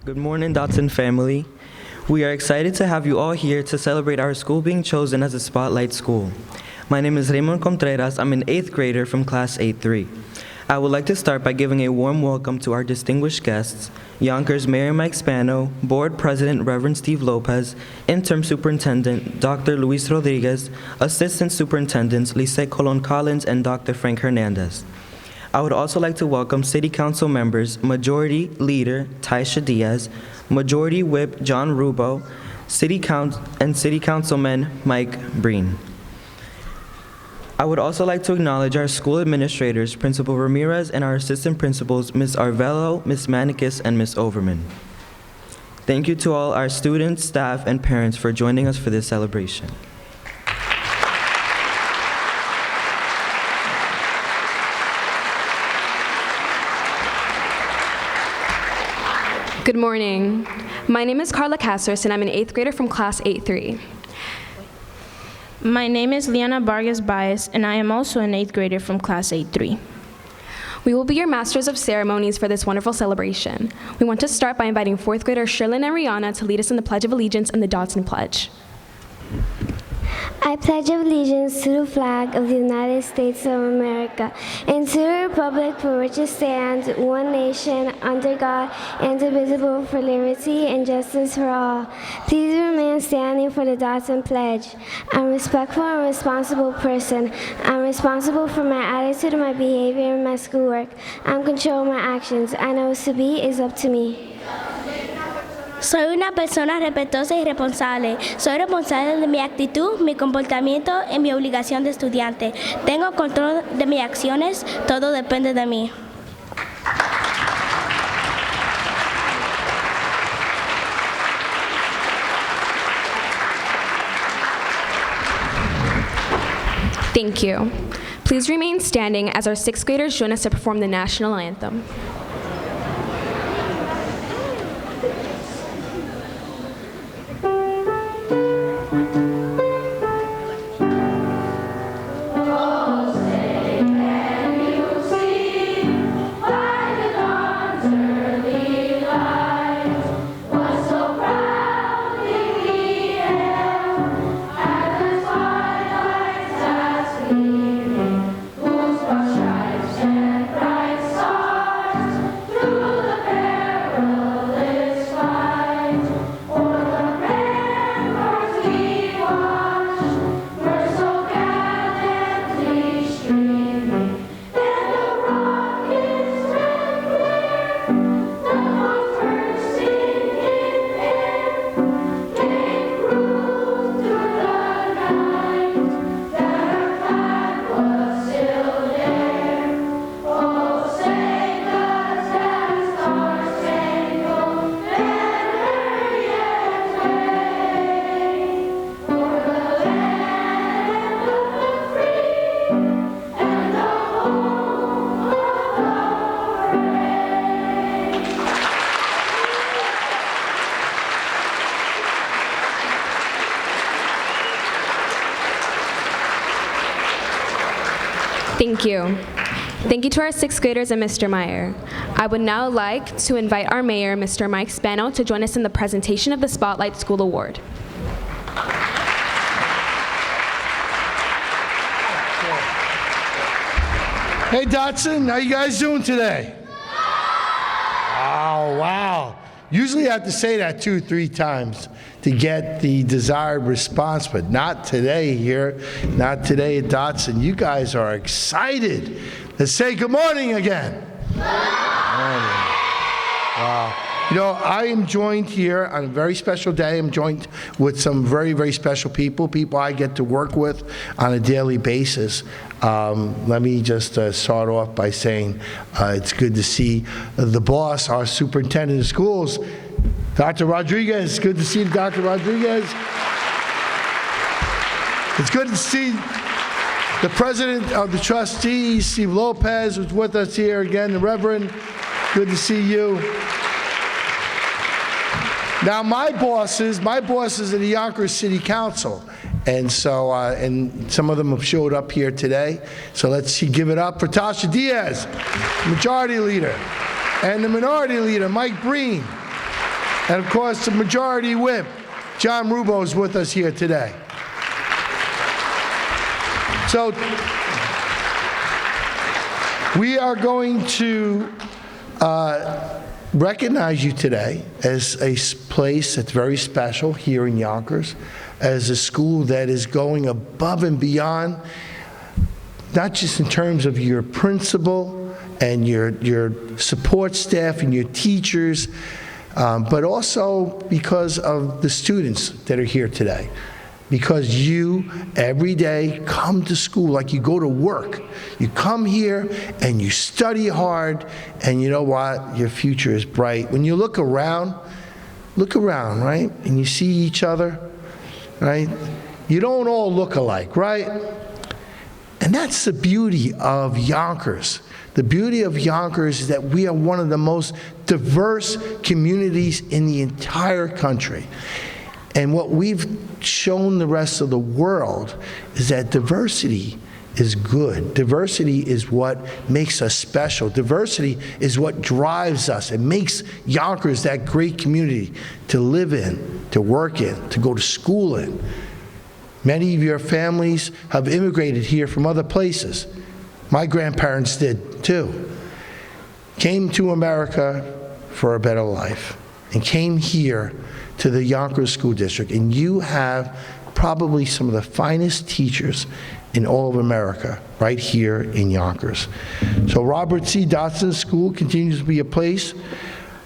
Good morning, Dodson family. We are excited to have you all here to celebrate our school being chosen as a Spotlight School. My name is Raymond Contreras. I'm an 8th grader from Class 8-3. I would like to start by giving a warm welcome to our distinguished guests, Yonkers Mayor Mike Spano, Board President Reverend Steve Lopez, Interim Superintendent Dr. Luis Rodriguez, Assistant Superintendents Lisette Colon Collins and Dr. Frank Hernandez. I would also like to welcome City Council members, Majority Leader Taisha Diaz, Majority Whip John Rubo, City Councilman Mike Breen. I would also like to acknowledge our school administrators, Principal Ramirez, and our assistant principals, Ms. Arvelo, Ms. Manikis, and Ms. Overman. Thank you to all our students, staff, and parents for joining us for this celebration. Good morning. My name is Carla Castros, and I'm an 8th grader from Class 8-3. My name is Liana Vargas Baez, and I am also an 8th grader from Class 8-3. We will be your masters of ceremonies for this wonderful celebration. We want to start by inviting 4th graders Sherlyn and Rihanna to lead us in the Pledge of Allegiance and the Dodson Pledge. I pledge allegiance to the flag of the United States of America and to the republic for which it stands, one nation, under God, indivisible, for liberty and justice for all. Please remain standing for the Dodson Pledge. I'm a respectful and responsible person. I'm responsible for my attitude and my behavior and my schoolwork. I'm controlling my actions. I know what's to be is up to me. Soy una persona respetuosa y responsable. Soy responsable de mi actitud, mi comportamiento y mi obligación de estudiante. Tengo control de mis acciones. Todo depende de mí. Thank you. Please remain standing as our 6th graders join us to perform the national anthem. Thank you. Thank you to our 6th graders and Mr. Meyer. I would now like to invite our mayor, Mr. Mike Spano, to join us in the presentation of the Spotlight School Award. Hey Dodson, how you guys doing today? Oh, wow. Usually I have to say that 2 or 3 times to get the desired response, but not today here, not today at Dodson. You guys are excited. Let's say good morning again. Good morning. Wow. You know, I am joined here on a very special day. I'm joined with some very, very special people I get to work with on a daily basis. Let me just start off by saying it's good to see the boss, our superintendent of schools, Dr. Rodriguez. Good to see you, Dr. Rodriguez. It's good to see the president of the trustees, Steve Lopez, who's with us here again, the Reverend. Good to see you. Now, my bosses are the Yonkers City Council, and so and some of them have showed up here today. So let's give it up for Tasha Diaz, Majority Leader, and the Minority Leader, Mike Breen. And of course, the Majority Whip, John Rubo, is with us here today. So we are going to recognize you today as a place that's very special here in Yonkers, as a school that is going above and beyond, not just in terms of your principal and your support staff and your teachers, but also because of the students that are here today. Because you, every day, come to school like you go to work. You come here and you study hard, and you know what? Your future is bright. When you look around, right? And you see each other, right? You don't all look alike, right? And that's the beauty of Yonkers. The beauty of Yonkers is that we are one of the most diverse communities in the entire country. And what we've shown the rest of the world is that diversity is good. Diversity is what makes us special. Diversity is what drives us. It makes Yonkers that great community to live in, to work in, to go to school in. Many of your families have immigrated here from other places. My grandparents did too. Came to America for a better life and came here to the Yonkers School District, and you have probably some of the finest teachers in all of America right here in Yonkers. So Robert C. Dodson School continues to be a place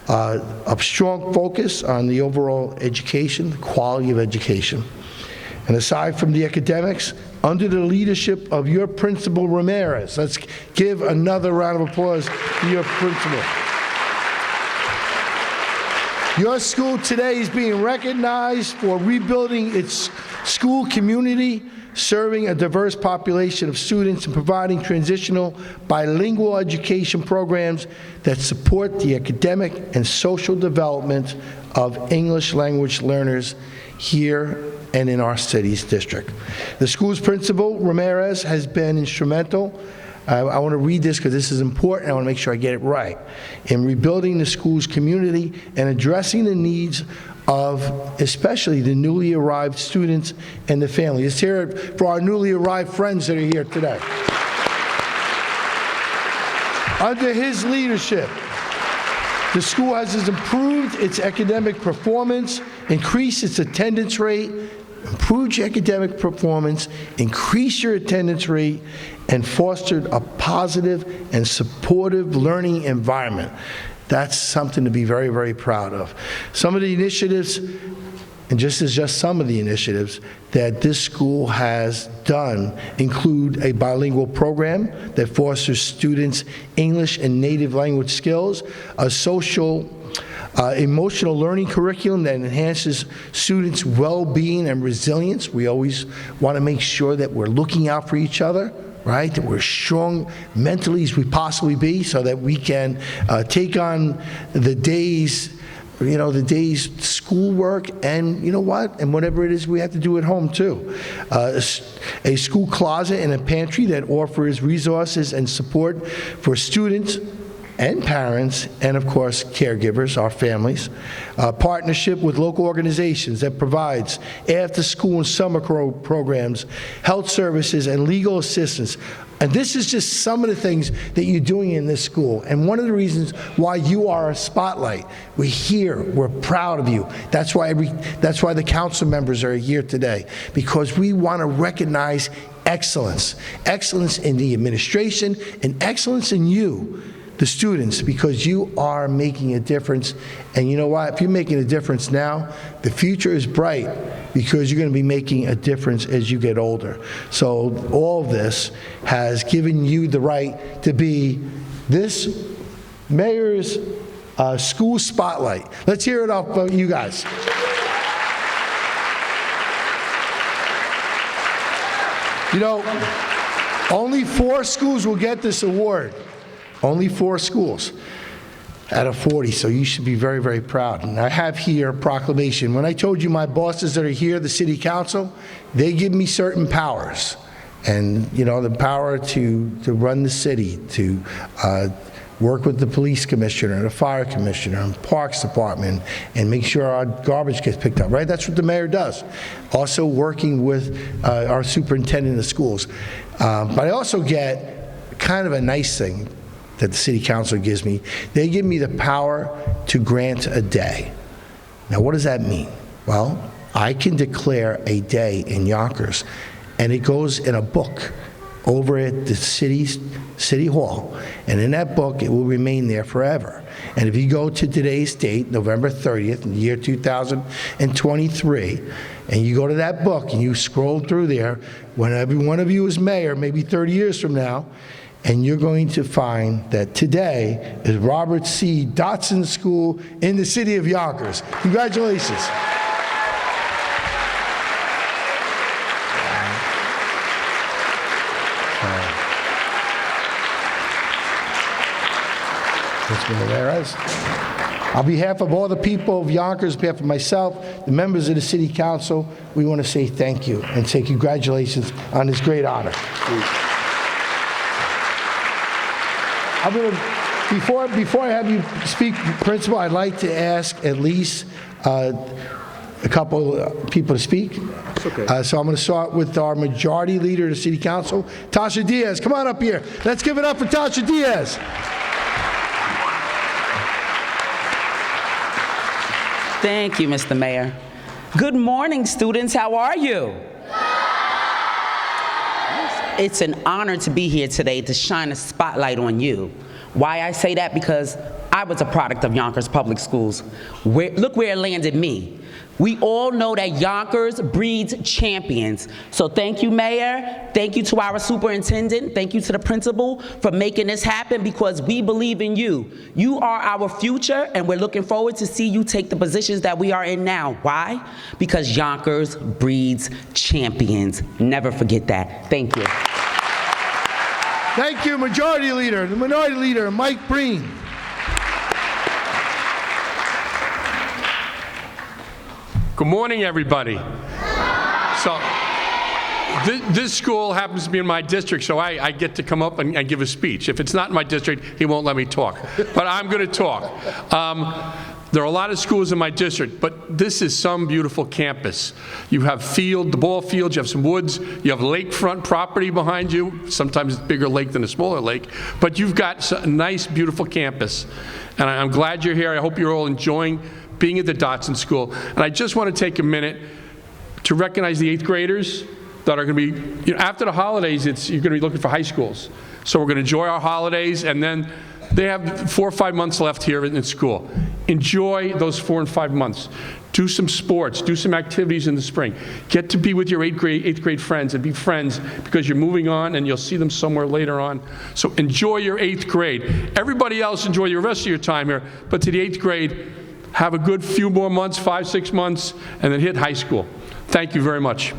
of strong focus on the overall education, the quality of education. And aside from the academics, under the leadership of your Principal Ramirez, let's give another round of applause to your principal. Your school today is being recognized for rebuilding its school community, serving a diverse population of students, and providing transitional bilingual education programs that support the academic and social development of English language learners here and in our city's district. The school's principal, Ramirez, has been instrumental. I want to read this because this is important. I want to make sure I get it right. In rebuilding the school's community and addressing the needs of especially the newly arrived students and the family. Let's hear it for our newly arrived friends that are here today. Under his leadership, the school has improved its academic performance, increased its attendance rate, improved your academic performance, increased your attendance rate, and fostered a positive and supportive learning environment. That's something to be very, very proud of. Some of the initiatives, and just some of the initiatives that this school has done include a bilingual program that fosters students' English and native language skills, a social emotional learning curriculum that enhances students' well-being and resilience. We always want to make sure that we're looking out for each other, right? That we're strong mentally as we possibly be so that we can take on the day's schoolwork and you know what? And whatever it is we have to do at home too. A school closet and a pantry that offers resources and support for students and parents, and of course, caregivers, our families. Partnership with local organizations that provides after-school and summer programs, health services, and legal assistance. And this is just some of the things that you're doing in this school. And one of the reasons why you are a spotlight. We're here, we're proud of you. That's why the council members are here today, because we want to recognize excellence. Excellence in the administration and excellence in you, the students, because you are making a difference. And you know what? If you're making a difference now, the future is bright because you're going to be making a difference as you get older. So all of this has given you the right to be this mayor's school spotlight. Let's hear it up for you guys. You know, only 4 schools will get this award. Only 4 schools out of 40, so you should be very, very proud. And I have here a proclamation. When I told you my bosses that are here, the city council, they give me certain powers. And, you know, the power to run the city, to work with the police commissioner, the fire commissioner, and parks department, and make sure our garbage gets picked up, right? That's what the mayor does. Also working with our superintendent of schools. But I also get kind of a nice thing that the city council gives me. They give me the power to grant a day. Now, what does that mean? Well, I can declare a day in Yonkers, and it goes in a book over at the City Hall, and in that book, it will remain there forever. And if you go to today's date, November 30th, in the year 2023, and you go to that book and you scroll through there, when every one of you is mayor, maybe 30 years from now, and you're going to find that today is Robert C. Dodson School in the city of Yonkers. Congratulations. On behalf of all the people of Yonkers, on behalf of myself, the members of the City Council, we want to say thank you and say congratulations on this great honor. I'm going to, before I have you speak, Principal, I'd like to ask at least a couple people to speak. Okay. So I'm going to start with our majority leader of the City Council, Tasha Diaz. Come on up here. Let's give it up for Tasha Diaz. Thank you, Mr. Mayor. Good morning, students. How are you? It's an honor to be here today to shine a spotlight on you. Why I say that? Because I was a product of Yonkers Public Schools. Look where it landed me. We all know that Yonkers breeds champions. So thank you, Mayor. Thank you to our superintendent. Thank you to the principal for making this happen, because we believe in you. You are our future, and we're looking forward to see you take the positions that we are in now. Why? Because Yonkers breeds champions. Never forget that. Thank you. Thank you, Majority Leader. The Minority Leader, Mike Breen. Good morning, everybody. So, this school happens to be in my district, so I get to come up and give a speech. If it's not in my district, he won't let me talk. But I'm going to talk. There are a lot of schools in my district, but this is some beautiful campus. You have the ball fields, you have some woods, you have lakefront property behind you. Sometimes it's a bigger lake than a smaller lake, but you've got a nice, beautiful campus. And I'm glad you're here. I hope you're all enjoying being at the Dodson School. And I just want to take a minute to recognize the 8th graders that are going to be, after the holidays, you're going to be looking for high schools. So we're going to enjoy our holidays, and then they have 4 or 5 months left here in school. Enjoy those 4 and 5 months. Do some sports, do some activities in the spring. Get to be with your 8th grade friends and be friends, because you're moving on and you'll see them somewhere later on. So enjoy your 8th grade. Everybody else, enjoy your rest of your time here, but to the 8th grade, have a good few more months, 5, 6 months, and then hit high school. Thank you very much.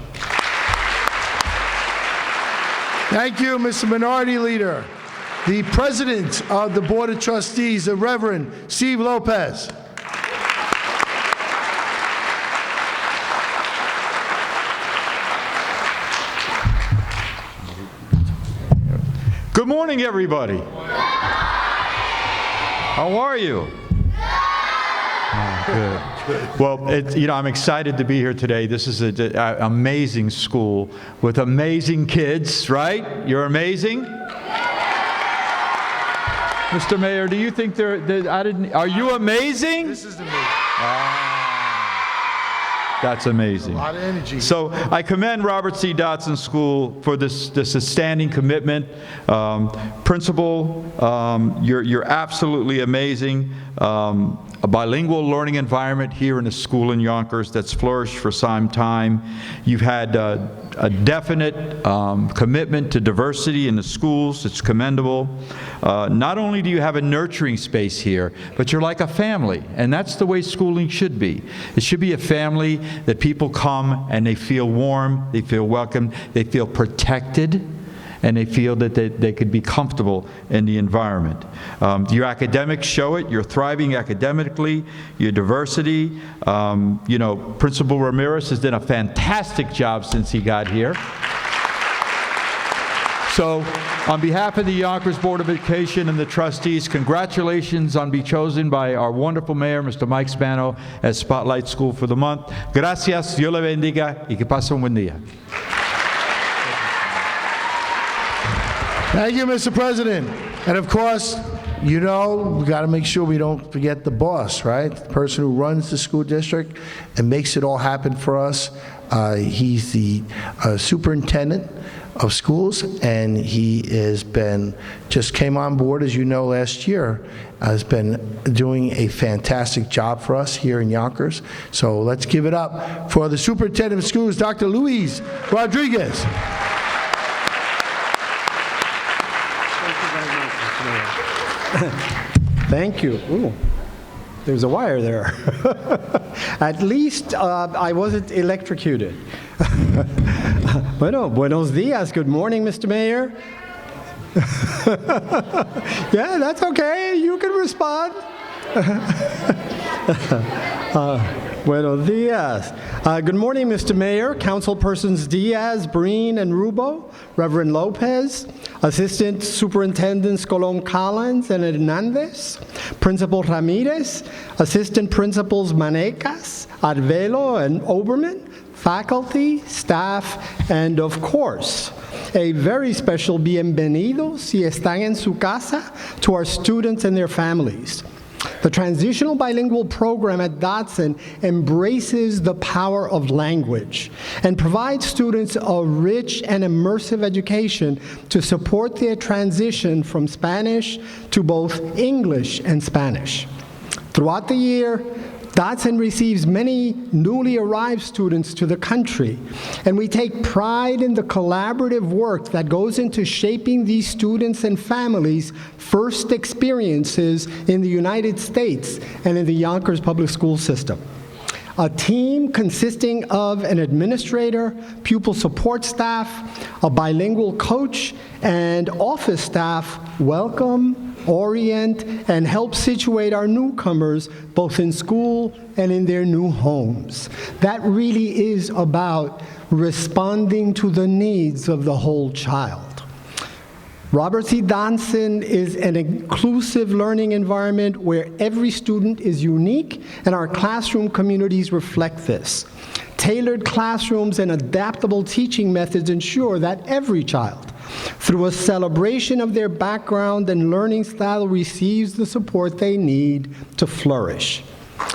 Thank you, Mr. Minority Leader. The President of the Board of Trustees, the Reverend Steve Lopez. Good morning, everybody. How are you? Oh, good. Well, I'm excited to be here today. This is an amazing school with amazing kids, right? You're amazing? Mr. Mayor, do you think are you amazing? This is amazing. That's amazing. A lot of energy. So I commend Robert C. Dodson School for this outstanding commitment. Principal, you're absolutely amazing. A bilingual learning environment here in a school in Yonkers that's flourished for some time. You've had a definite commitment to diversity in the schools. It's commendable. Not only do you have a nurturing space here, but you're like a family, and that's the way schooling should be. It should be a family that people come and they feel warm, they feel welcome, they feel protected, and they feel that they could be comfortable in the environment. Your academics show it. You're thriving academically. Your diversity. Principal Ramirez has done a fantastic job since he got here. So, on behalf of the Yonkers Board of Education and the trustees, congratulations on being chosen by our wonderful mayor, Mr. Mike Spano, as Spotlight School for the month. Gracias, Dios le bendiga, y que pase un buen día. Thank you, Mr. President. And of course, you know, we got to make sure we don't forget the boss, right? The person who runs the school district and makes it all happen for us. He's the superintendent of schools, and he has been, just came on board, as you know, last year, has been doing a fantastic job for us here in Yonkers. So let's give it up for the superintendent of schools, Dr. Luis Rodriguez. Thank you. Ooh, there's a wire there. At least I wasn't electrocuted. Bueno, buenos días. Good morning, Mr. Mayor. Yeah, that's okay. You can respond. Buenos dias. Good morning, Mr. Mayor, Councilpersons Diaz, Breen, and Rubo, Reverend Lopez, Assistant Superintendents Colon Collins and Hernandez, Principal Ramirez, Assistant Principals Manecas, Arvelo, and Oberman, faculty, staff, and of course, a very special bienvenido, si están en su casa, to our students and their families. The transitional bilingual program at Dodson embraces the power of language and provides students a rich and immersive education to support their transition from Spanish to both English and Spanish. Throughout the year, Dodson receives many newly arrived students to the country, and we take pride in the collaborative work that goes into shaping these students and families' first experiences in the United States and in the Yonkers public school system. A team consisting of an administrator, pupil support staff, a bilingual coach, and office staff welcome, orient, and help situate our newcomers both in school and in their new homes. That really is about responding to the needs of the whole child. Robert C. Dodson is an inclusive learning environment where every student is unique, and our classroom communities reflect this. Tailored classrooms and adaptable teaching methods ensure that every child, through a celebration of their background and learning style, receives the support they need to flourish.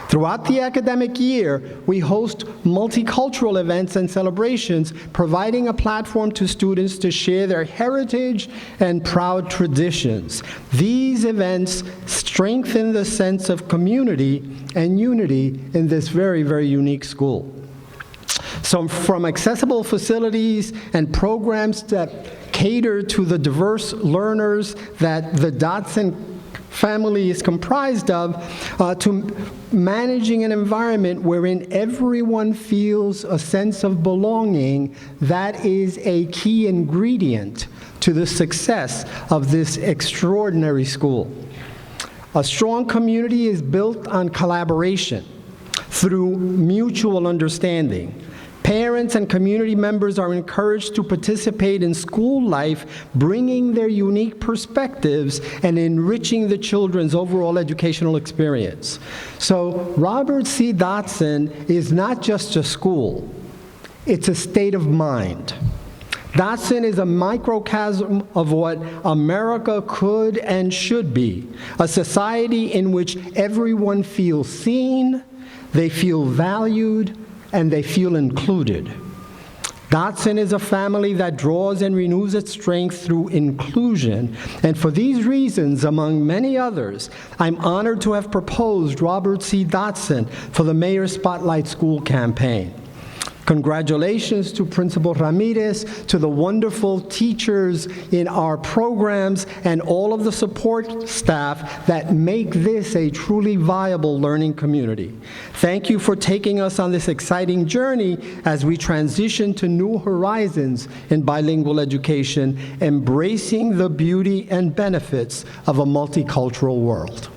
Throughout the academic year, we host multicultural events and celebrations, providing a platform to students to share their heritage and proud traditions. These events strengthen the sense of community and unity in this very, very unique school. So from accessible facilities and programs that cater to the diverse learners that the Dodson family is comprised of, to managing an environment wherein everyone feels a sense of belonging, that is a key ingredient to the success of this extraordinary school. A strong community is built on collaboration through mutual understanding. Parents and community members are encouraged to participate in school life, bringing their unique perspectives and enriching the children's overall educational experience. So Robert C. Dodson is not just a school, it's a state of mind. Dodson is a microcosm of what America could and should be, a society in which everyone feels seen, they feel valued, and they feel included. Dodson is a family that draws and renews its strength through inclusion, and for these reasons, among many others, I'm honored to have proposed Robert C. Dodson for the Mayor's Spotlight School campaign. Congratulations to Principal Ramirez, to the wonderful teachers in our programs, and all of the support staff that make this a truly viable learning community. Thank you for taking us on this exciting journey as we transition to new horizons in bilingual education, embracing the beauty and benefits of a multicultural world.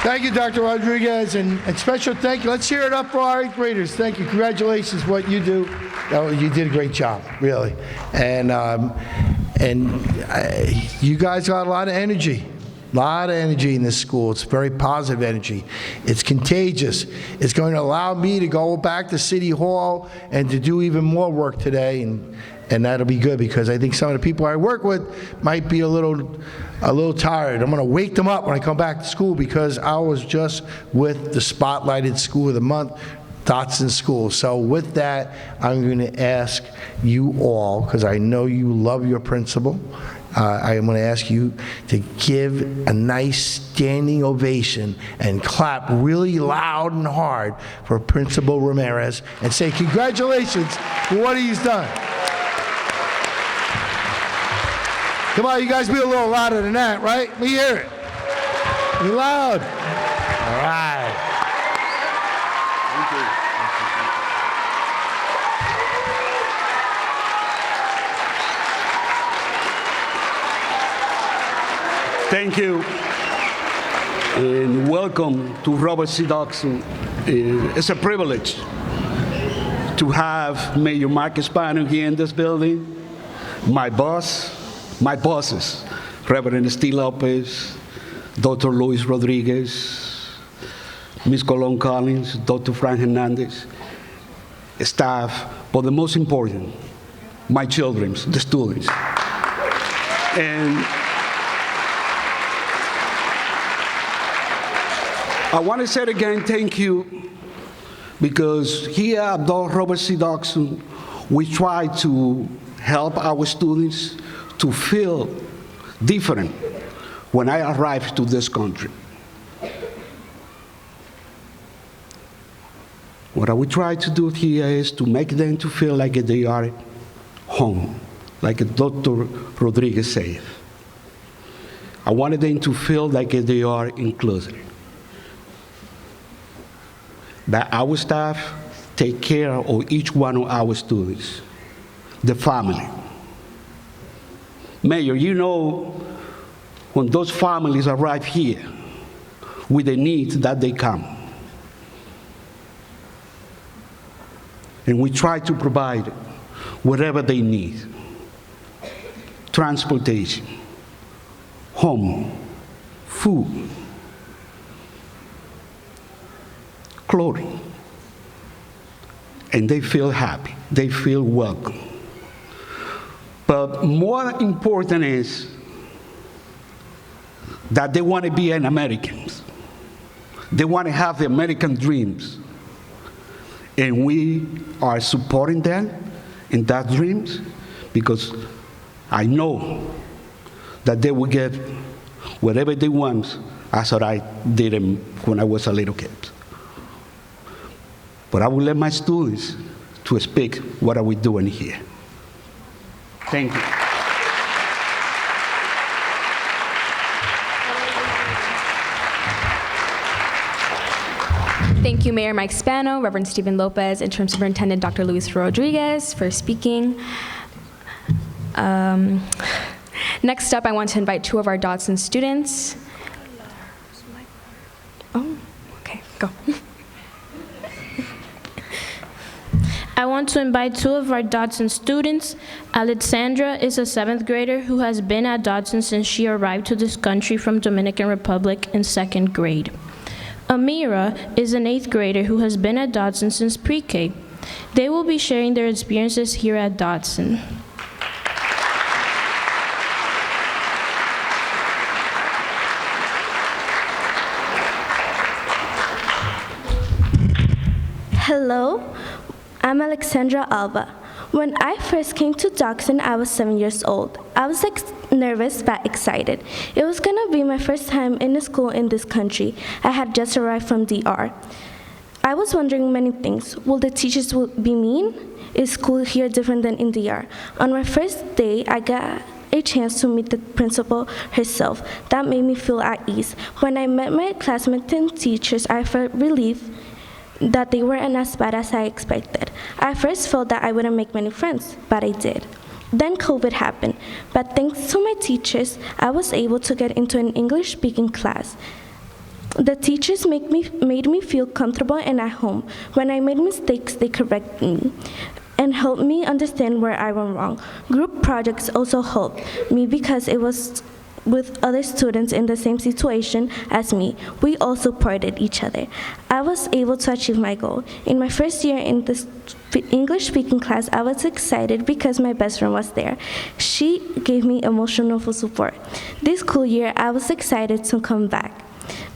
Thank you, Dr. Rodriguez, and special thank you. Let's hear it up for our 8th graders. Thank you. Congratulations, what you do. Oh, you did a great job, really. And you guys got a lot of energy. A lot of energy in this school. It's very positive energy. It's contagious. It's going to allow me to go back to City Hall and to do even more work today, and that'll be good because I think some of the people I work with might be a little tired. I'm going to wake them up when I come back to school because I was just with the spotlighted School of the Month, Dodson School. So with that, I'm going to ask you all, because I know you love your principal, I am going to ask you to give a nice standing ovation and clap really loud and hard for Principal Ramirez and say congratulations for what he's done. Come on, you guys be a little louder than that, right? Let me hear it. Be loud. All right. Thank you, and welcome to Robert C. Dodson. It's a privilege to have Mayor Mike Spano here in this building, my bosses, Reverend Steve Lopez, Dr. Luis Rodriguez, Ms. Colon Collins, Dr. Frank Hernandez, staff, but the most important, my children, the students. And I want to say again, thank you, because here at Robert C. Dodson, we try to help our students to feel different when I arrived to this country. What I would try to do here is to make them to feel like they are home, like Dr. Rodriguez said. I wanted them to feel like they are inclusive. That our staff take care of each one of our students, the family. Mayor, you know, when those families arrive here with the needs that they come, and we try to provide whatever they need: transportation, home, food, clothing, and they feel happy, they feel welcome. But more important is that they want to be an Americans. They want to have the American dreams. And we are supporting them in that dreams because I know that they will get whatever they want as I did when I was a little kid. But I will let my students to speak what are we doing here. Thank you. Thank you, Mayor Mike Spano, Reverend Stephen Lopez, Interim Superintendent Dr. Luis Rodriguez for speaking. Next up, I want to invite 2 of our Dodson students. Oh, okay, go. I want to invite 2 of our Dodson students. Alexandra is a 7th grader who has been at Dodson since she arrived to this country from Dominican Republic in 2nd grade. Amira is an 8th grader who has been at Dodson since pre-K. They will be sharing their experiences here at Dodson. Hello, I'm Alexandra Alba. When I first came to Dodson, I was 7 years old. I was nervous but excited. It was gonna be my first time in a school in this country. I had just arrived from DR. I was wondering many things. Will the teachers be mean? Is school here different than in DR? On my first day, I got a chance to meet the principal herself. That made me feel at ease. When I met my classmates and teachers, I felt relief that they weren't as bad as I expected. I first felt that I wouldn't make many friends, but I did. Then COVID happened, but thanks to my teachers, I was able to get into an English-speaking class. The teachers made me feel comfortable and at home. When I made mistakes, they corrected me and helped me understand where I went wrong. Group projects also helped me because it was with other students in the same situation as me. We all supported each other. I was able to achieve my goal. In my first year in the English-speaking class, I was excited because my best friend was there. She gave me emotional support. This school year, I was excited to come back,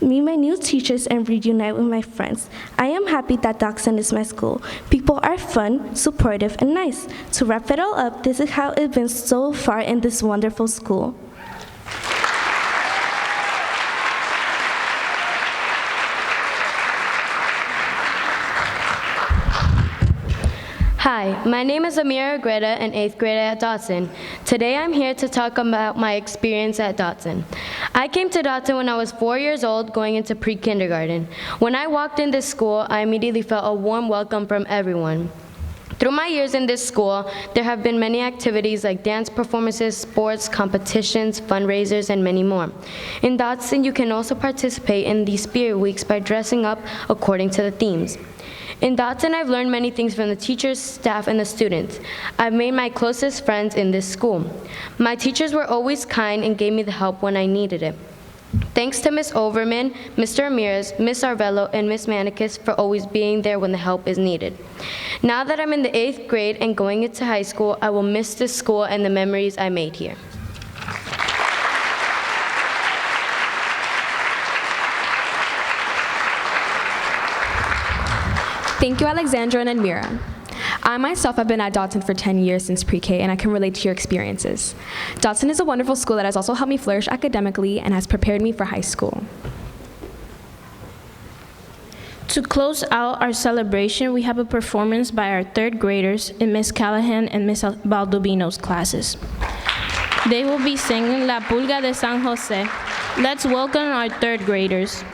meet my new teachers, and reunite with my friends. I am happy that Dodson is my school. People are fun, supportive, and nice. To wrap it all up, this is how it's been so far in this wonderful school. Hi, my name is Amira Greta, an 8th grader at Dodson. Today I'm here to talk about my experience at Dodson. I came to Dodson when I was 4 years old, going into pre-kindergarten. When I walked in this school, I immediately felt a warm welcome from everyone. Through my years in this school, there have been many activities like dance performances, sports, competitions, fundraisers, and many more. In Dodson, you can also participate in these Spirit Weeks by dressing up according to the themes. In Dodson, I've learned many things from the teachers, staff, and the students. I've made my closest friends in this school. My teachers were always kind and gave me the help when I needed it. Thanks to Ms. Overman, Mr. Ramirez, Ms. Arvello, and Ms. Manikis for always being there when the help is needed. Now that I'm in the 8th grade and going into high school, I will miss this school and the memories I made here. Thank you, Alexandra and Admira. I myself have been at Dodson for 10 years since pre-K, and I can relate to your experiences. Dodson is a wonderful school that has also helped me flourish academically and has prepared me for high school. To close out our celebration, we have a performance by our 3rd graders in Ms. Callahan and Ms. Baldovino's classes. They will be singing La Pulga de San Jose. Let's welcome our 3rd graders.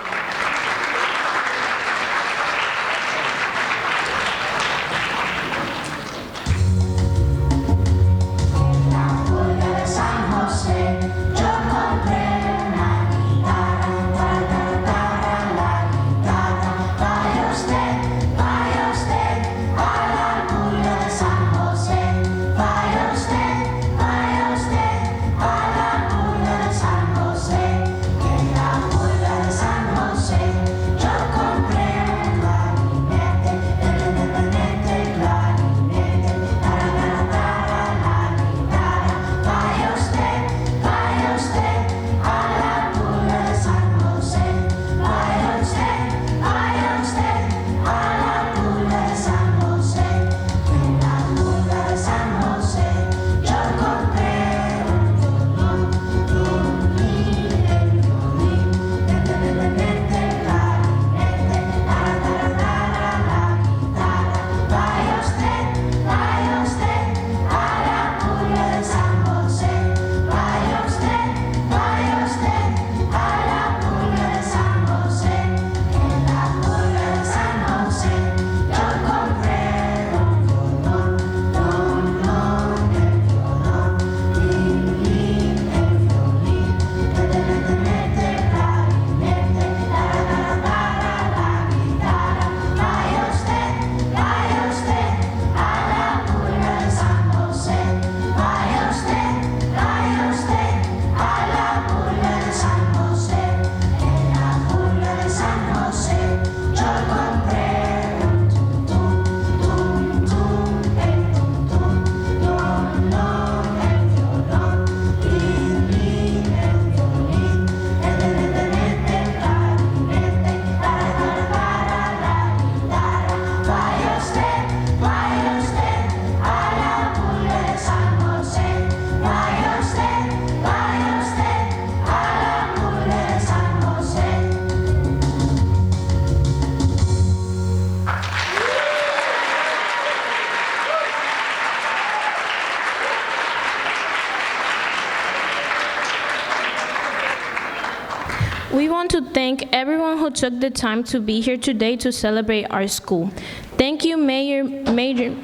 We want to thank everyone who took the time to be here today to celebrate our school. Thank you, Mayor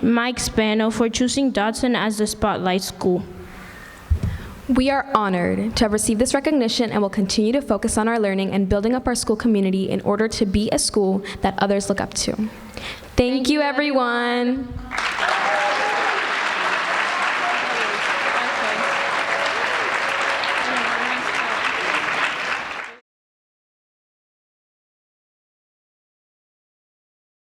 Mike Spano, for choosing Dodson as the Spotlight School. We are honored to have received this recognition and will continue to focus on our learning and building up our school community in order to be a school that others look up to. Thank you, everyone.